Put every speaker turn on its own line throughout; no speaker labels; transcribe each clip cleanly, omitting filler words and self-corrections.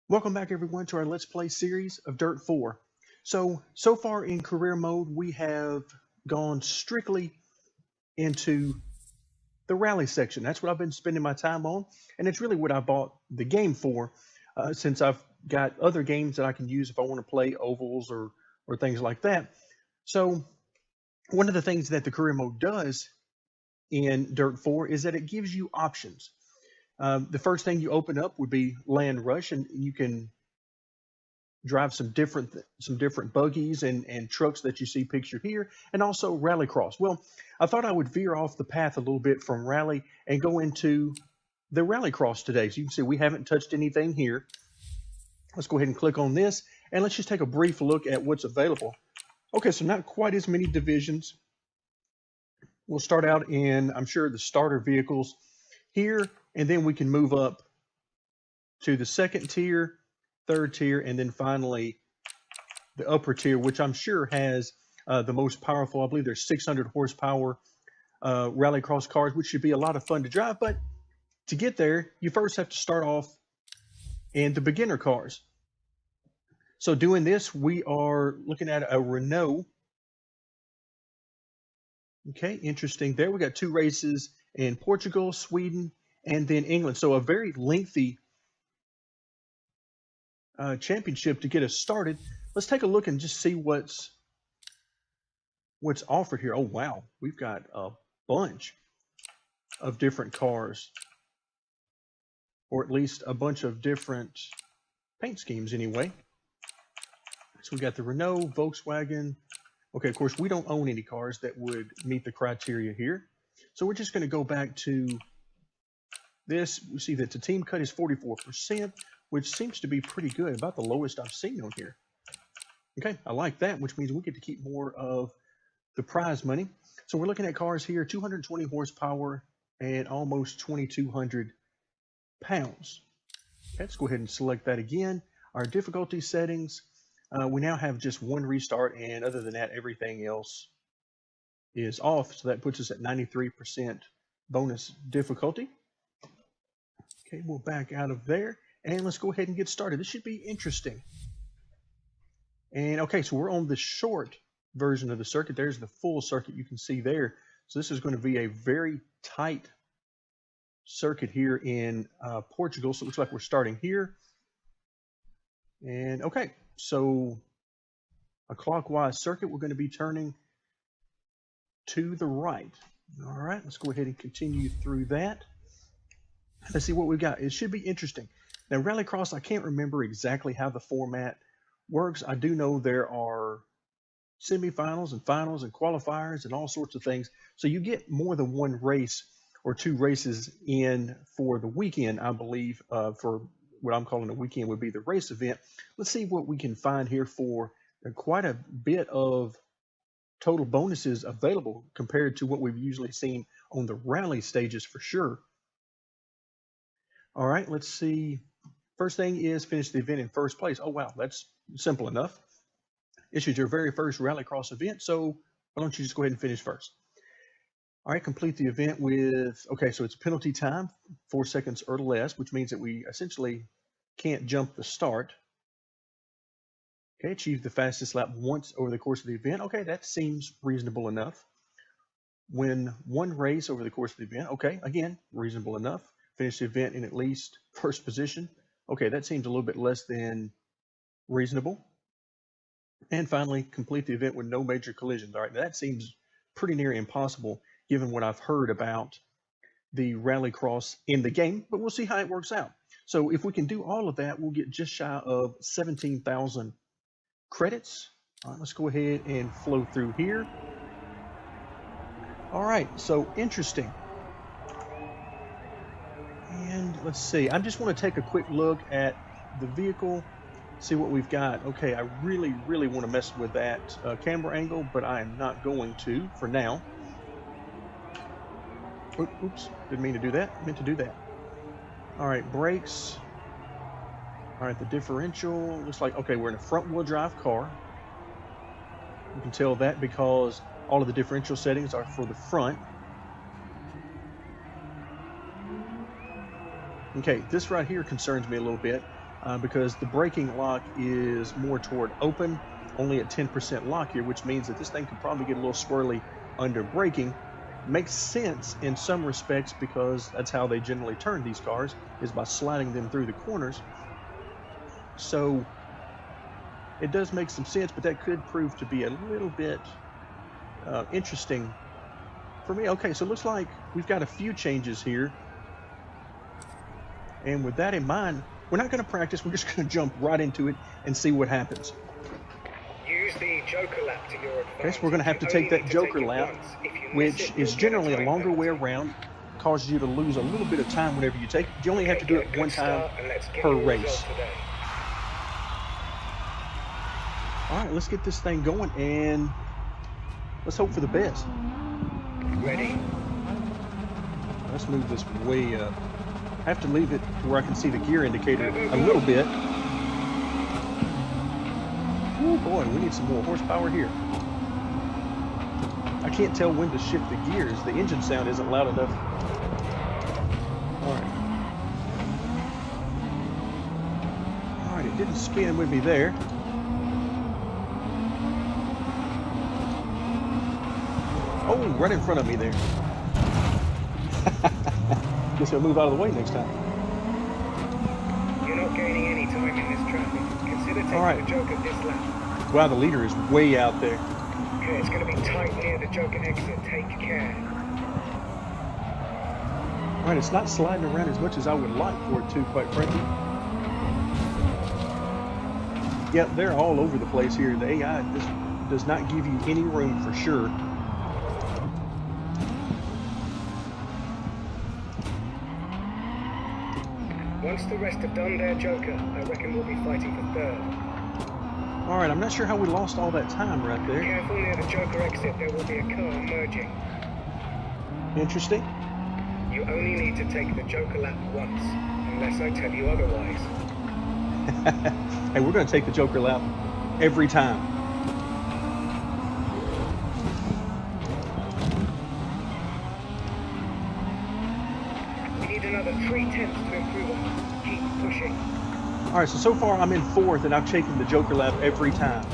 Welcome back everyone to our Let's Play series of Dirt 4. So far in career mode, we have gone strictly into the rally section. That's what I've been spending my time on, and it's really what I bought the game for, since I've got other games that I can use if I want to play ovals or things like that. So one of the things that the career mode does in Dirt 4 is that it gives you options. The first thing you open up would be Land Rush, and you can drive some different buggies and trucks that you see pictured here, and also Rallycross. Well, I thought I would veer off the path a little bit from Rally and go into the Rallycross today. So you can see we haven't touched anything here. Let's go ahead and click on this, and let's just take a brief look at what's available. Okay, so not quite as many divisions. We'll start out in, I'm sure, the starter vehicles here, and then we can move up to the second tier, third tier, and then finally the upper tier, which I'm sure has the most powerful. I believe there's 600 horsepower Rallycross cars, which should be a lot of fun to drive. But to get there, you first have to start off in the beginner cars. So doing this, we are looking at a Renault. Okay, interesting there. We got 2 races in Portugal, Sweden, and then England. So a very lengthy championship to get us started. Let's take a look and just see what's offered here. Oh wow, we've got a bunch of different cars, or at least a bunch of different paint schemes anyway. So we got the Renault, Volkswagen. Okay, of course we don't own any cars that would meet the criteria here, so we're just going to go back to this. We see that the team cut is 44%, which seems to be pretty good, about the lowest I've seen on here. Okay, I like that, which means we get to keep more of the prize money. So we're looking at cars here, 220 horsepower and almost 2,200 pounds. Okay, let's go ahead and select that again. Our difficulty settings, we now have just 1 restart, and other than that, everything else is off. So that puts us at 93% bonus difficulty. Okay, we'll back out of there. And let's go ahead and get started. This should be interesting. And okay, so we're on the short version of the circuit. There's the full circuit you can see there. So this is going to be a very tight circuit here in Portugal. So it looks like we're starting here. And okay, so a clockwise circuit, we're going to be turning to the right. All right, let's go ahead and continue through that. Let's see what we've got. It should be interesting. Now, Rallycross, I can't remember exactly how the format works. I do know there are semifinals and finals and qualifiers and all sorts of things. So you get more than 1 race or 2 races in for the weekend, I believe, for what I'm calling a weekend would be the race event. Let's see what we can find here for quite a bit of total bonuses available compared to what we've usually seen on the rally stages for sure. All right, let's see. First thing is finish the event in first place. Oh, wow, that's simple enough. This is your very first Rallycross event, so why don't you just go ahead and finish first? All right, complete the event with, okay, so it's penalty time, 4 seconds or less, which means that we essentially can't jump the start. Okay, achieve the fastest lap once over the course of the event. Okay, that seems reasonable enough. Win 1 race over the course of the event. Okay, again, reasonable enough. Finish the event in at least first position. Okay, that seems a little bit less than reasonable. And finally, complete the event with no major collisions. All right, that seems pretty near impossible given what I've heard about the Rallycross in the game, but we'll see how it works out. So if we can do all of that, we'll get just shy of 17,000 credits. All right, let's go ahead and flow through here. All right, so interesting. And let's see, I just want to take a quick look at the vehicle, see what we've got. Okay, I really want to mess with that camera angle, but I am not going to for now. Oops, didn't mean to do that. I meant to do that. All right, brakes. All right, the differential looks like, okay, we're in a front-wheel drive car. You can tell that because all of the differential settings are for the front. Okay, this right here concerns me a little bit. because the braking lock is more toward open, only at 10% lock here, which means that this thing could probably get a little swirly under braking. Makes sense in some respects because that's how they generally turn these cars, is by sliding them through the corners. So it does make some sense, but that could prove to be a little bit interesting for me. Okay, so it looks like we've got a few changes here. And with that in mind, we're not going to practice. We're just going to jump right into it and see what happens.
Use the Joker lap to your advantage.
Okay, so we're going to have to take that Joker lap, which is generally a longer way around. Causes you to lose a little bit of time whenever you take it. You only have to do it one time per race. All right, let's get this thing going and let's hope for the best.
Ready?
Let's move this way up. I have to leave it to where I can see the gear indicator a little bit. Oh boy, we need some more horsepower here. I can't tell when to shift the gears. The engine sound isn't loud enough. All right, it didn't spin with me there. Oh, right in front of me there. Guess he'll move out of the way next time.
You're not gaining any time in this traffic. Consider taking the Joker this lap.
Wow, the leader is way out there.
Okay, it's going to be tight near the Joker exit. Take care.
All right, it's not sliding around as much as I would like for it to, quite frankly. Yeah, they're all over the place here. The AI does not give you any room for sure.
Once the rest have done their Joker, I reckon we'll be fighting for third.
All right, I'm not sure how we lost all that time right there.
Careful near the Joker exit, there will be a car merging.
Interesting.
You only need to take the Joker lap once, unless I tell you otherwise.
Hey, we're going to take the Joker lap every time.
We need another 3/10 to improve on this. Keep pushing.
All right, so far I'm in fourth, and I've taken the Joker lap every time.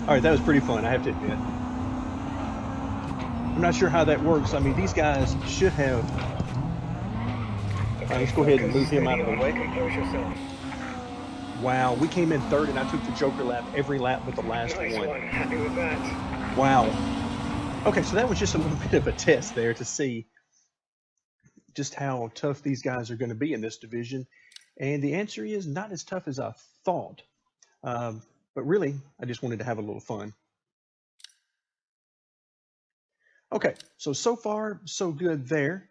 All right, that was pretty fun, I have to admit. I'm not sure how that works. I mean, these guys should have... All right, let's go ahead and move him out of the way.
Compose yourself.
Wow, we came in third, and I took the Joker lap every lap but the last
Nice
one.
one. Happy with that.
Wow. Okay, so that was just a little bit of a test there to see just how tough these guys are going to be in this division. And the answer is not as tough as I thought. But really, I just wanted to have a little fun. Okay, so far, so good there.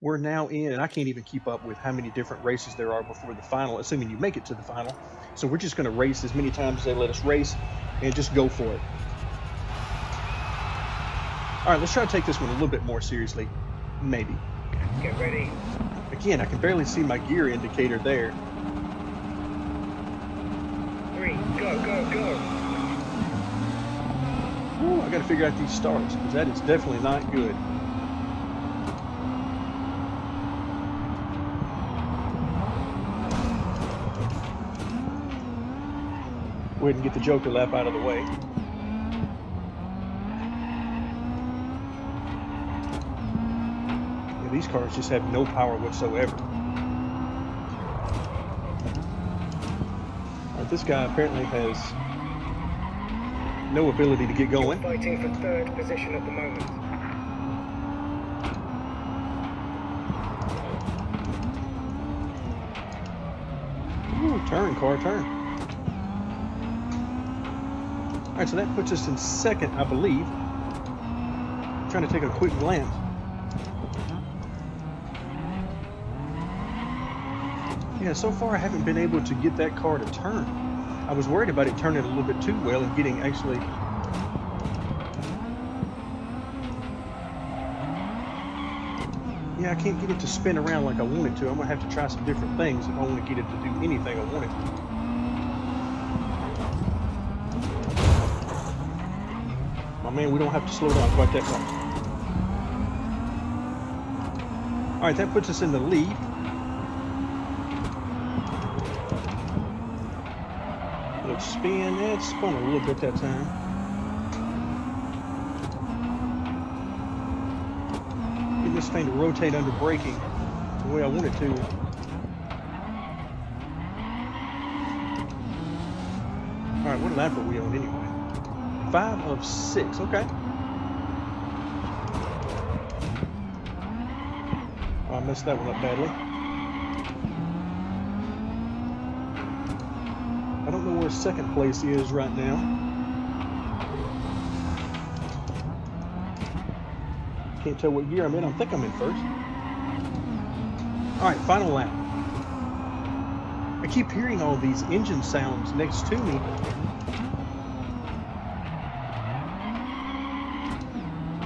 We're now in, and I can't even keep up with how many different races there are before the final, assuming you make it to the final. So we're just going to race as many times as they let us race and just go for it. All right, let's try to take this one a little bit more seriously. Maybe.
Get ready.
Again, I can barely see my gear indicator there.
3, go, go, go.
Ooh, I got to figure out these starts, because that is definitely not good. Go ahead and get the Joker lap out of the way. Yeah, these cars just have no power whatsoever. This guy apparently has no ability to get going.
You're fighting for third position at the moment.
Ooh, turn, car, turn. All right, so that puts us in second, I believe. I'm trying to take a quick glance. Yeah, so far I haven't been able to get that car to turn. I was worried about it turning a little bit too well and getting actually... Yeah, I can't get it to spin around like I want it to. I'm going to have to try some different things if I want to get it to do anything I want it to. My man, we don't have to slow down quite that much. All right, that puts us in the lead. Little spin. It spun a little bit that time. Getting this thing to rotate under braking the way I want it to. All right, what lap are we on anyway? 5 of 6. Okay. Oh, I messed that one up badly. I don't know where second place is right now. Can't tell what gear I'm in. I think I'm in first. All right, final lap. I keep hearing all these engine sounds next to me.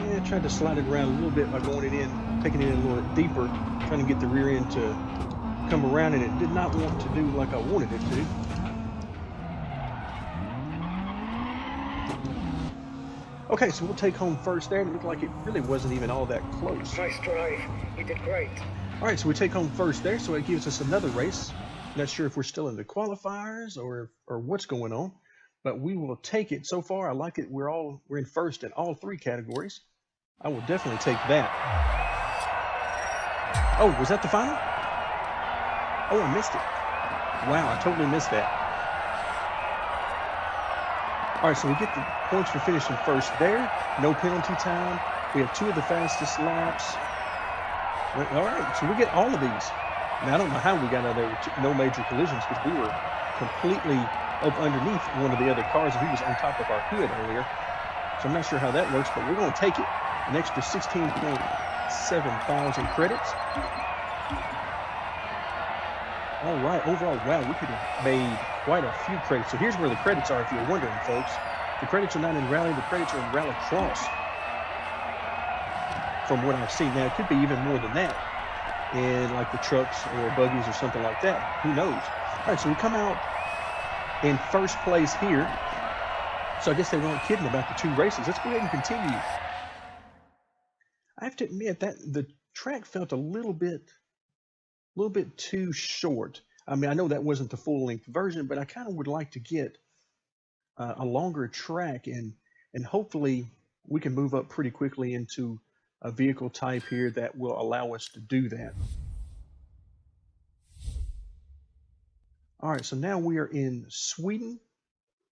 Yeah, I tried to slide it around a little bit by going it in, taking it in a little bit deeper, trying to get the rear end to come around, and it did not want to do like I wanted it to. Okay, so we'll take home first there. It looked like it really wasn't even all that close.
Nice drive. You did great.
All right, so we take home first there, so it gives us another race. Not sure if we're still in the qualifiers or what's going on, but we will take it. So far, I like it. We're in first in all 3 categories. I will definitely take that. Oh, was that the final? Oh, I missed it. Wow, I totally missed that. All right, so we get the points for finishing first there. No penalty time. We have 2 of the fastest laps. All right, so we get all of these. Now, I don't know how we got out of there with no major collisions because we were completely up underneath one of the other cars and he was on top of our hood earlier. So I'm not sure how that works, but we're going to take it. An extra 16,700 credits. All right, overall, wow, we could have made quite a few credits. So here's where the credits are, if you're wondering, folks. The credits are not in Rally, the credits are in Rallycross. From what I've seen. Now, it could be even more than that in like the trucks or buggies or something like that. Who knows? All right, so we come out in first place here. So I guess they weren't kidding about the 2 races. Let's go ahead and continue. I have to admit that the track felt a little bit too short. I mean, I know that wasn't the full-length version, but I kind of would like to get a longer track, and hopefully we can move up pretty quickly into a vehicle type here that will allow us to do that. All right, so now we are in Sweden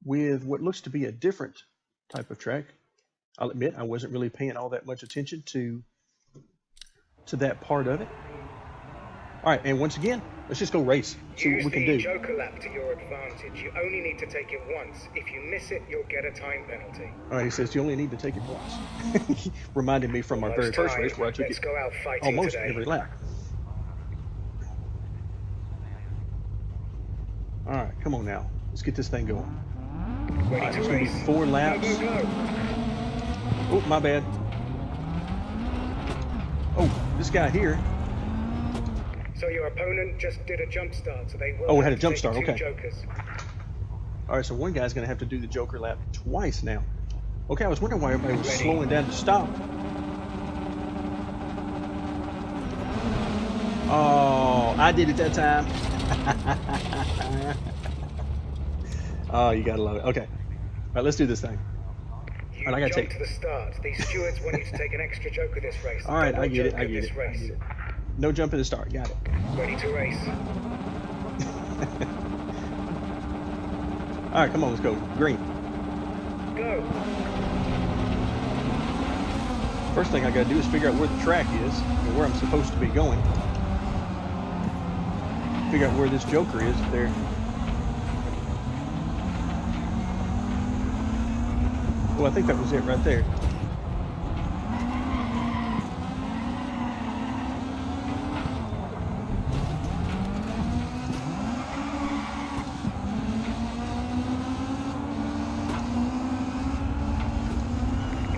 with what looks to be a different type of track. I'll admit I wasn't really paying all that much attention to that part of it. All right, and once again, let's just go race. See what we can do.
Use the Joker lap to your advantage. You only need to take it once. If you miss it, you'll get a time penalty.
All right, he says you only need to take it once. Reminded me from our very first race where I took it almost every lap. All right, come on now. Let's get this thing going. All right, it's going to be 4 laps.
Go, go, go.
Oh, my bad. Oh, this guy here.
So your opponent just did a jump start, so they will.
Oh, we had a jump start. Okay.
Jokers.
All right, so one guy's going to have to do the Joker lap twice now. Okay, I was wondering why everybody was slowing down to stop. Oh, I did it that time. Oh, you gotta love it. Okay, all right, let's do this thing.
You
all right, I gotta
jumped to the start. These stewards want you to take an extra Joker this race.
All right, I get it. I get it. No jump in the start. Got it.
Ready to race.
All right, come on, let's go. Green.
Go.
First thing I got to do is figure out where the track is and where I'm supposed to be going. Figure out where this Joker is there. Well, I think that was it right there.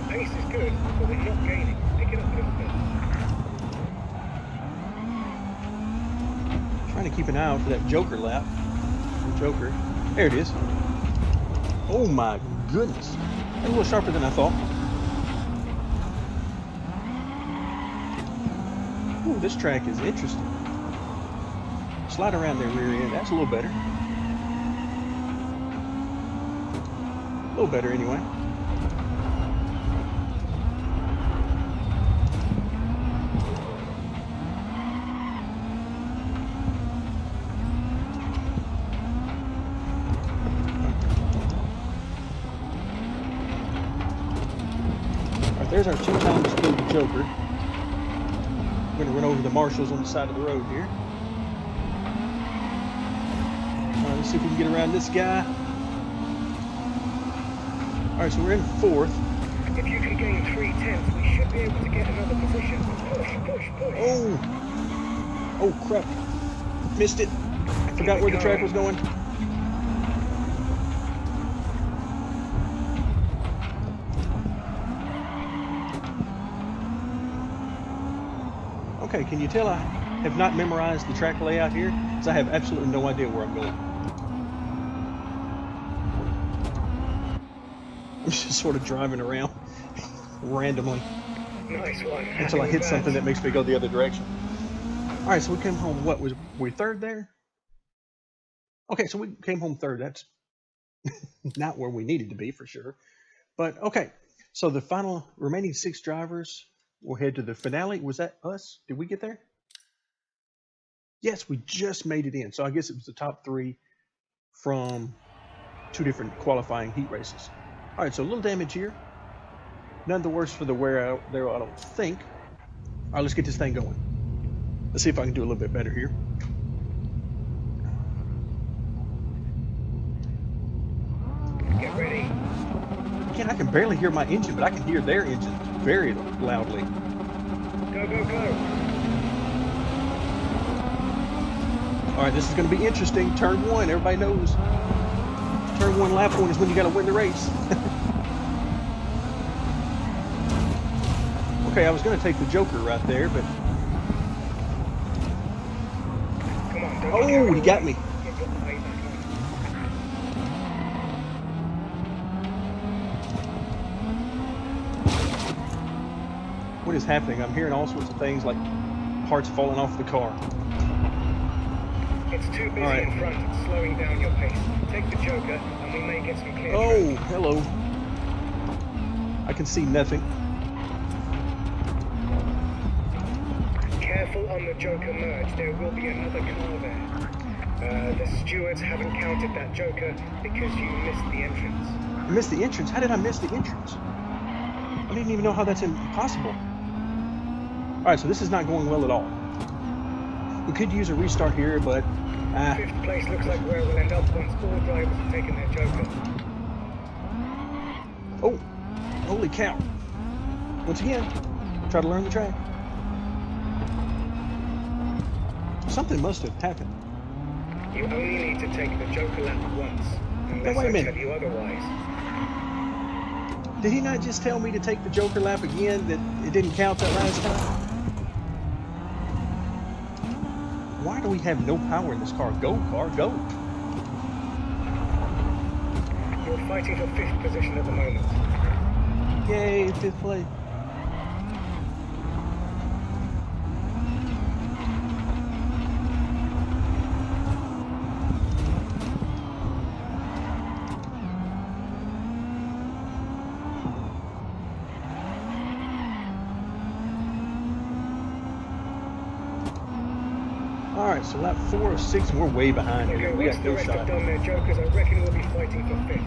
Pace is good, but we're not gaining. Pick it up a little bit.
Trying to keep an eye out for that Joker lap. The Joker. There it is. Oh my goodness. That's a little sharper than I thought. Ooh, this track is interesting. Slide around there, rear end. That's a little better. A little better anyway. Alright, there's our 2 times killed the Joker. I'm going to run over the marshals on the side of the road here. Alright, let's see if we can get around this guy. Alright, so we're in 4th.
If you can gain 3/10, we should be able to get another position. Push, push, push.
Oh! Oh, crap. Missed it. I forgot where the track was going. Okay, can you tell I have not memorized the track layout here? Because I have absolutely no idea where I'm going. I'm just sort of driving around randomly.
Nice one.
Until I hit something that makes me go the other direction. Alright, so we came home, what, were we 3rd there? Okay, so we came home 3rd. That's not where we needed to be for sure. But okay, so the final remaining 6 drivers will head to the finale. Was that us? Did we get there? Yes, we just made it in. So I guess it was the top 3 from 2 different qualifying heat races. All right, so a little damage here. None the worse for the wear out there, I don't think. All right, let's get this thing going. Let's see if I can do a little bit better here.
Get ready.
Again, I can barely hear my engine, but I can hear their engine very loudly.
Go, go, go.
All right, this is going to be interesting. Turn 1, everybody knows. Turn 1, lap 1 is when you got to win the race. Okay, I was going to take the Joker right there, but...
Come on,
oh, he got me. What is happening? I'm hearing all sorts of things like parts falling off the car.
It's too busy in front. It's slowing down your pace. Take the Joker and we may get some clear
track. Hello. I can see nothing.
Careful on the Joker merge. There will be another car there. The stewards haven't counted that Joker because you missed the entrance.
I missed the entrance? How did I miss the entrance? I didn't even know how that's impossible. Alright, so this is not going well at all. We could use a restart here, but...
5th place looks like where we'll end up once all drivers have taken their Joker.
Oh! Holy cow. Once again, try to learn the track. Something must have happened.
You only need to take the Joker lap once, unless
wait a minute.
I tell you otherwise.
Did he not just tell me to take the Joker lap again, that it didn't count that last time? Why do we have no power in this car? Go, car, go.
You're fighting for 5th position at the moment.
Yay, 5th place. Alright, so lap 4 of 6, and we're way behind here. We got no shot.
Have done their Jokers, I reckon we'll be fighting for 5th.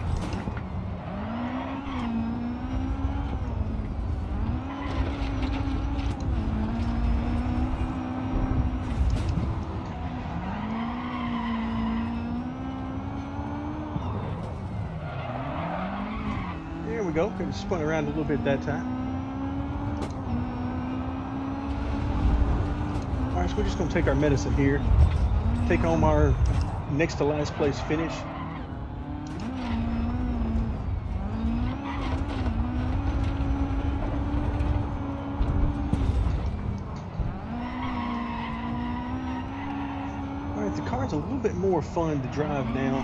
There we go. Could have spun around a little bit that time. Alright, so we're just going to take our medicine here. Take home our next to last place finish. Alright, the car's a little bit more fun to drive now.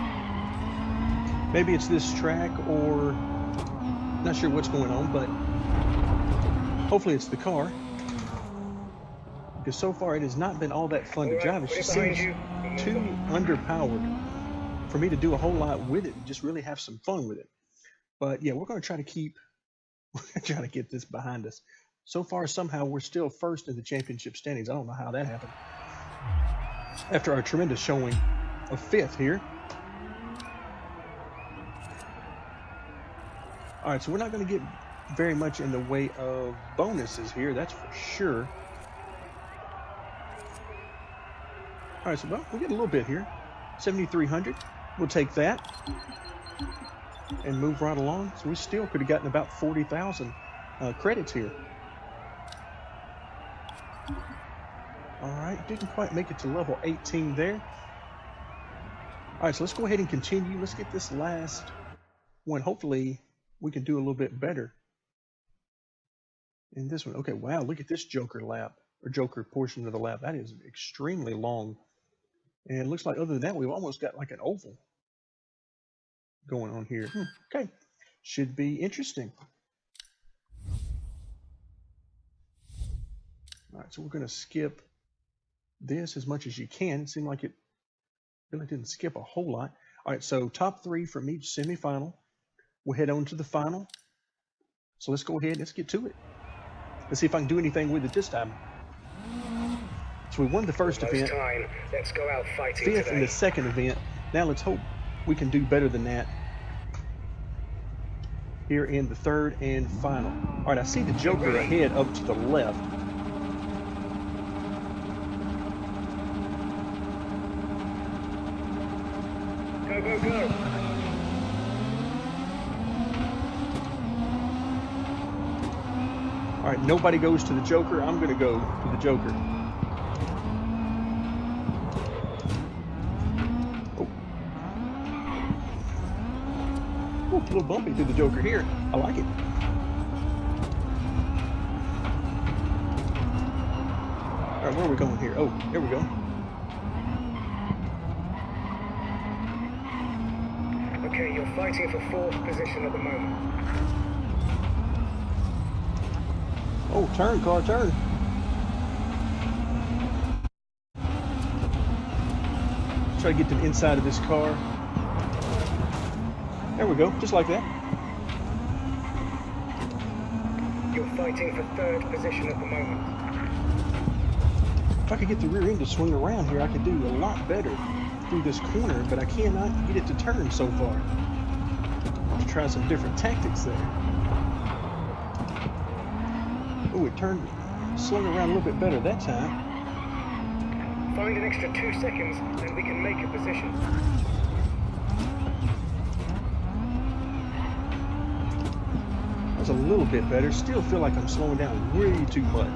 Maybe it's this track or... not sure what's going on, but hopefully it's the car. because so far it has not been all that fun to
All right,
drive. It
put it
just
behind
seems
you. We'll move
too
on.
underpowered for me to do a whole lot with it and just really have some fun with it. But yeah, we're going to try to get this behind us. So far, somehow we're still first in the championship standings. I don't know how that happened. After our tremendous showing of 5th here. All right, so we're not going to get very much in the way of bonuses here, that's for sure. All right, so well, we get a little bit here. 7,300. We'll take that and move right along. So we still could have gotten about 40,000 credits here. All right, didn't quite make it to level 18 there. All right, so let's go ahead and continue. Let's get this last one. Hopefully we can do a little bit better in this one. Okay, wow, look at this Joker lap, or Joker portion of the lap. That is extremely long. And it looks like other than that, we've almost got like an oval going on here. Okay, should be interesting. All right, so we're going to skip this as much as you can. It seemed like it really didn't skip a whole lot. All right, so top 3 from each semifinal. We'll head on to the final. So let's go ahead, let's get to it. Let's see if I can do anything with it this time. So we won the first event,
Let's go out fighting
5th
today.
in the second event. Now let's hope we can do better than that here in the 3rd and final. All right, I see the Joker ahead up to the left.
Go, go, go.
All right, nobody goes to the Joker. I'm going to go to the Joker. Oh. Ooh, a little bumpy to the Joker here. I like it. All right, where are we going here? Oh, here we go.
Okay, you're fighting for 4th position at the moment.
Oh, turn, car, turn. Let's try to get to the inside of this car. There we go, just like that.
You're fighting for 3rd position at the moment.
If I could get the rear end to swing around here, I could do a lot better through this corner, but I cannot get it to turn so far. I'll have to try some different tactics there. Oh, it turned, swung around a little bit better that time.
Find an extra 2 seconds and we can make a position.
That was a little bit better. Still feel like I'm slowing down way too much.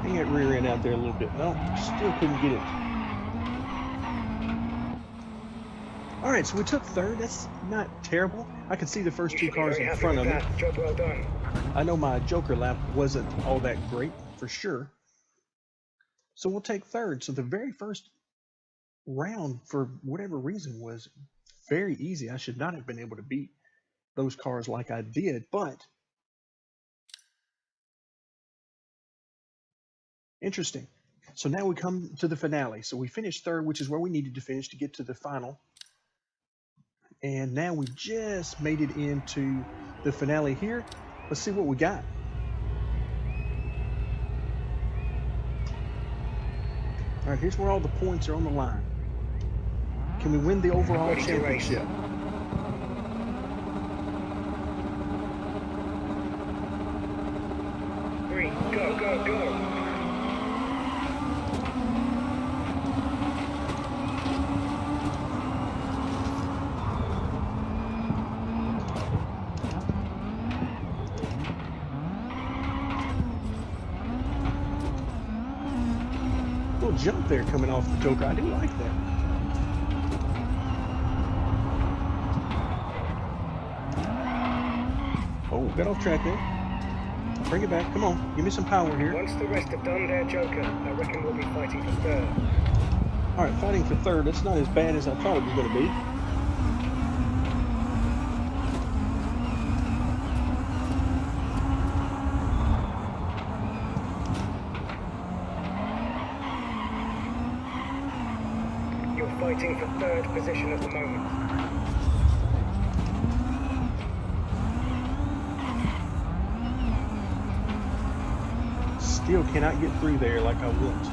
Hang that rear end out there a little bit. No, still couldn't get it. All right, so we took 3rd. That's not terrible. I can see the first 2 cars in front of me.
Job well done.
I know my Joker lap wasn't all that great, for sure. So we'll take 3rd. So the very first round, for whatever reason, was very easy. I should not have been able to beat those cars like I did, but interesting. So now we come to the finale. So we finished 3rd, which is where we needed to finish to get to the final. And now we just made it into the finale here. Let's see what we got. All right, here's where all the points are on the line. Can we win the overall championship?
Three, go, go, go.
Little jump there coming off the Joker. I do like that. Oh, got off track there. Bring it back. Come on. Give me some power here.
Once the rest have done their Joker, I reckon we'll be fighting for 3rd.
All right, fighting for 3rd. That's not as bad as I thought it was going to be.
fighting for third position at the moment.
Still cannot get through there like I want to.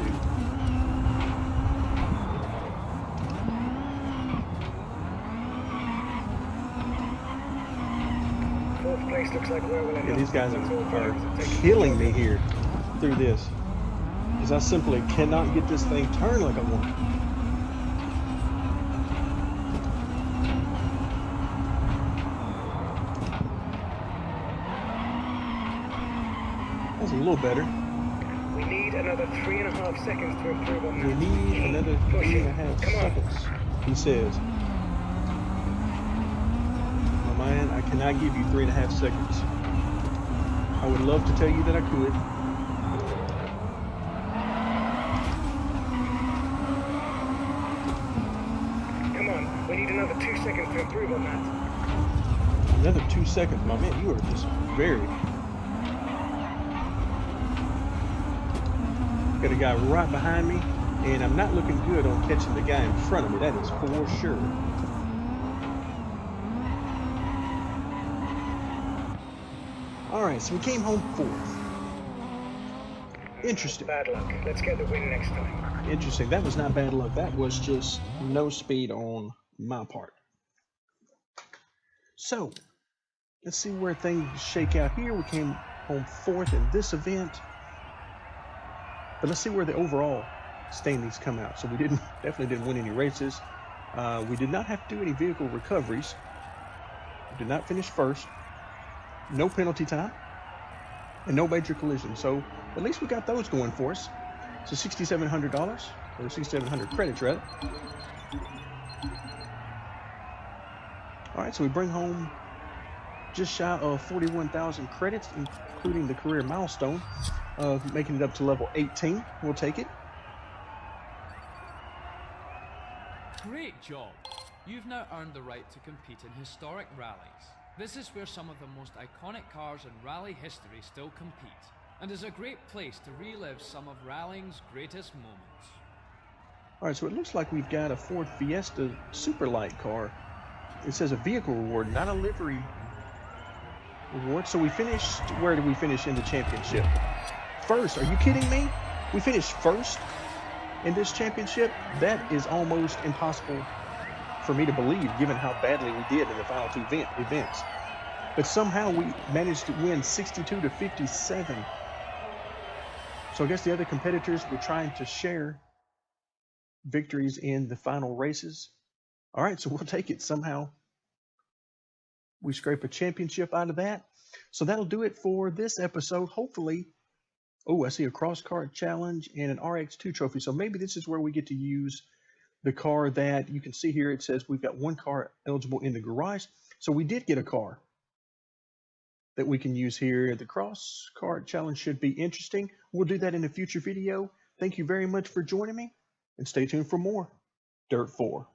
Fourth place looks like where we'll end
Yeah,
up.
these guys
That's all
are
drivers taking
killing me
the joker.
here through this. Because I simply cannot get this thing turned like I want. That's a little better.
We need another 3.5 seconds to improve on that.
We need another
Push it.
3.5
Come on.
seconds, he says. My man, I cannot give you 3.5 seconds. I would love to tell you that I could.
Come on, we need another 2 seconds to improve on that.
Another 2 seconds, my man. You are just very. Got a guy right behind me, and I'm not looking good on catching the guy in front of me. That is for sure. All right, so we came home fourth. Interesting.
Bad luck. Let's get the win next time.
Interesting. That was not bad luck. That was just no speed on my part. So, let's see where things shake out here. We came home fourth in this event. But let's see where the overall standings come out. So we definitely didn't win any races. We did not have to do any vehicle recoveries. We did not finish first. No penalty time. And no major collision. So at least we got those going for us. So $6,700, or 6,700 credits rather. All right, so we bring home just shy of 41,000 credits, including the career milestone of making it up to level 18. We'll take it.
Great job! You've now earned the right to compete in historic rallies. This is where some of the most iconic cars in rally history still compete, and is a great place to relive some of rallying's greatest moments.
Alright, so it looks like we've got a Ford Fiesta Superlight car. It says a vehicle reward, not a livery reward. So we finished, where did we finish in the championship? First, are you kidding me? We finished first in this championship? That is almost impossible for me to believe, given how badly we did in the final two events. But somehow we managed to win 62 to 57. So I guess the other competitors were trying to share victories in the final races. All right, so we'll take it. Somehow we scrape a championship out of that. So that'll do it for this episode. Hopefully, oh, I see a cross kart challenge and an RX2 trophy. So maybe this is where we get to use the car that you can see here. It says we've got one car eligible in the garage. So we did get a car that we can use here. The cross kart challenge should be interesting. We'll do that in a future video. Thank you very much for joining me, and stay tuned for more Dirt 4.